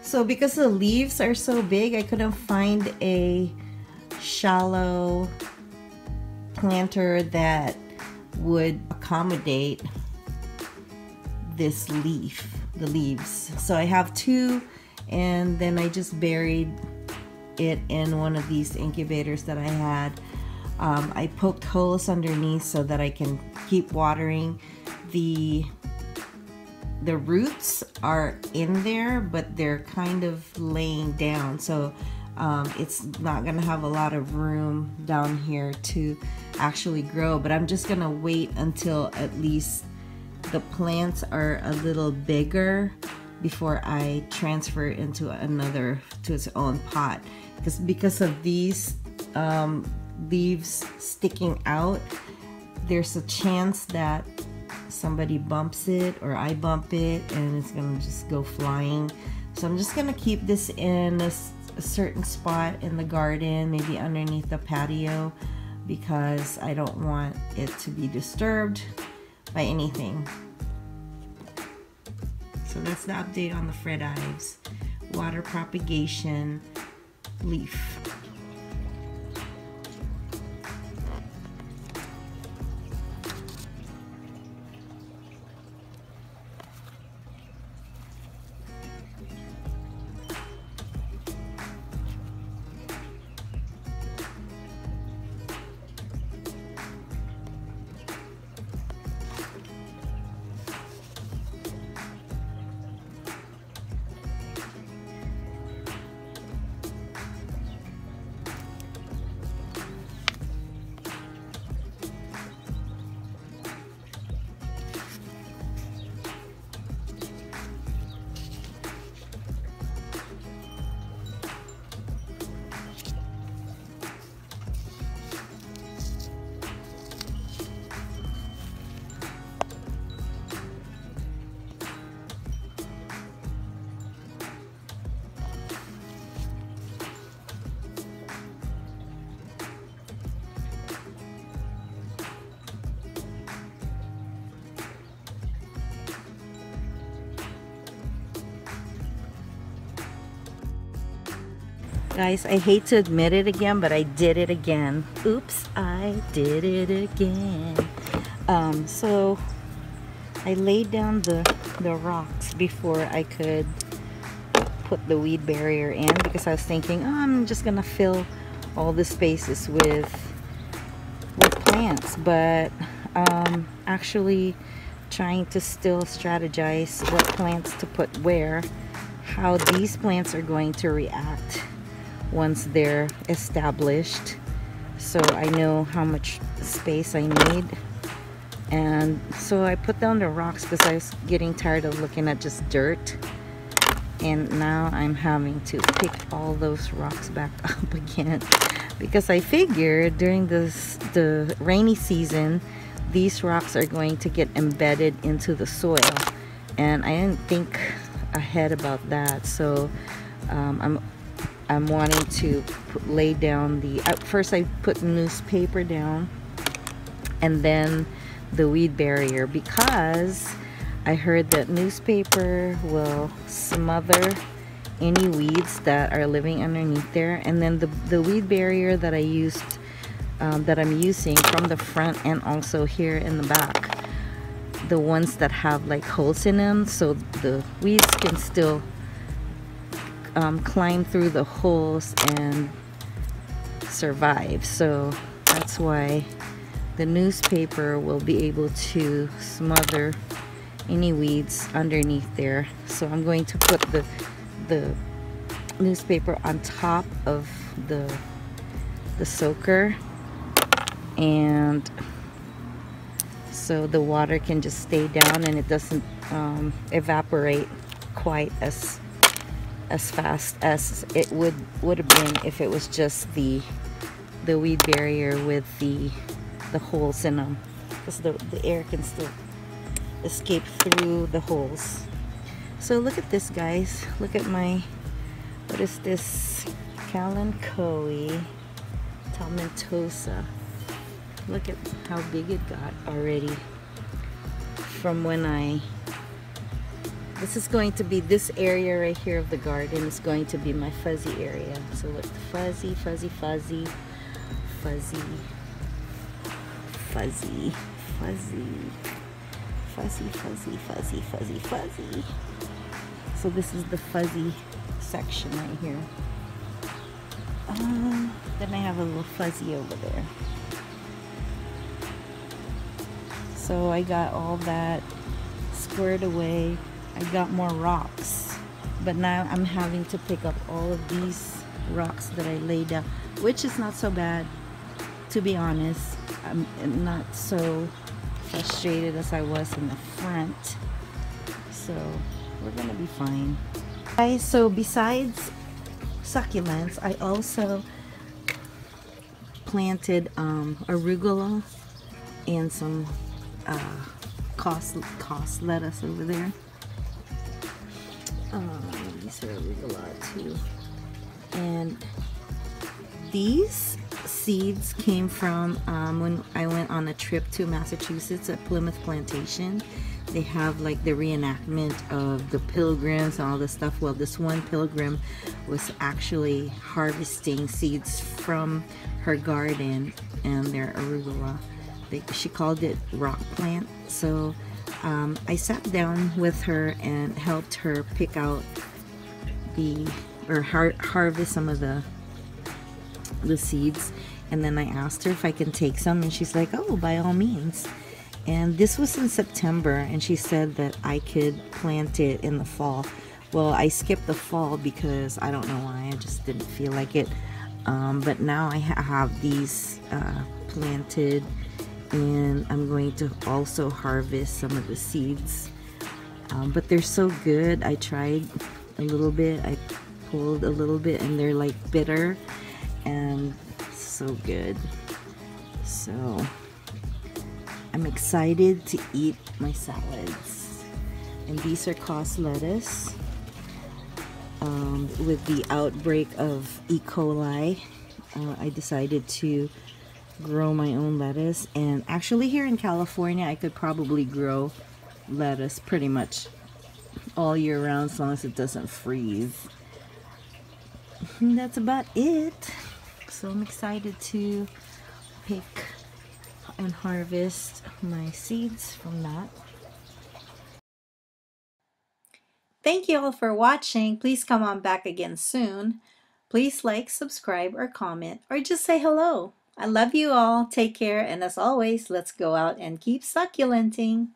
So because the leaves are so big, I couldn't find a shallow planter that would accommodate this leaf, the leaves. So I have two, and then I just buried it in one of these incubators that I had. I poked holes underneath so that I can keep watering. The roots are in there, but they're kind of laying down, so it's not gonna have a lot of room down here to actually grow. But I'm just gonna wait until at least the plants are a little bigger before I transfer it into its own pot, because of these leaves sticking out, there's a chance that somebody bumps it or I bump it and it's gonna just go flying. So I'm just gonna keep this in a certain spot in the garden, maybe underneath the patio, because I don't want it to be disturbed by anything. So that's the update on the Fred Ives water propagation leaf. Guys, I hate to admit it again, but I did it again. Oops, I did it again. So I laid down the rocks before I could put the weed barrier in, because I was thinking, oh, I'm just gonna fill all the spaces with plants, but actually trying to still strategize what plants to put where, how these plants are going to react once they're established, so I know how much space I need. And so I put down the rocks because I was getting tired of looking at just dirt, and now I'm having to pick all those rocks back up again, because I figured during the rainy season these rocks are going to get embedded into the soil, and I didn't think ahead about that. So I'm wanting to lay down first I put newspaper down and then the weed barrier, because I heard that newspaper will smother any weeds that are living underneath there. And then the weed barrier that I'm using from the front and also here in the back, the ones that have like holes in them, so the weeds can still climb through the holes and survive. So that's why the newspaper will be able to smother any weeds underneath there. So I'm going to put the newspaper on top of the soaker, and so the water can just stay down and it doesn't evaporate quite as fast as it would have been if it was just the weed barrier with the holes in them, because the air can still escape through the holes. So look at this, guys. Look at my, what is this, Kalanchoe tomentosa. Look at how big it got already from when I This is going to be, this area right here of the garden is going to be my fuzzy area. So look, fuzzy, fuzzy, fuzzy, fuzzy, fuzzy, fuzzy, fuzzy, fuzzy, fuzzy, fuzzy, fuzzy. So this is the fuzzy section right here. Then I have a little fuzzy over there. So I got all that squared away. I got more rocks, but now I'm having to pick up all of these rocks that I laid down, which is not so bad, to be honest. I'm not so frustrated as I was in the front, so we're gonna be fine. Guys, so besides succulents, I also planted arugula and some cost lettuce over there. These are arugula too, and these seeds came from when I went on a trip to Massachusetts at Plymouth Plantation. They have like the reenactment of the pilgrims and all this stuff. Well, this one pilgrim was actually harvesting seeds from her garden, and they're arugula. She called it rock plant. So I sat down with her and helped her pick out harvest some of the seeds, and then I asked her if I can take some, and she's like, oh, by all means. And this was in September, and she said that I could plant it in the fall. Well, I skipped the fall because I don't know why, I just didn't feel like it. But now I have these planted, and I'm going to also harvest some of the seeds. But they're so good. I tried a little bit, I pulled a little bit, and they're like bitter and so good. So I'm excited to eat my salads. And these are cost lettuce. With the outbreak of E. coli, I decided to grow my own lettuce. And actually here in California, I could probably grow lettuce pretty much all year round as long as it doesn't freeze. And that's about it. So I'm excited to pick and harvest my seeds from that. Thank you all for watching. Please come on back again soon. Please like, subscribe, or comment, or just say hello. I love you all. Take care, and as always, let's go out and keep succulenting.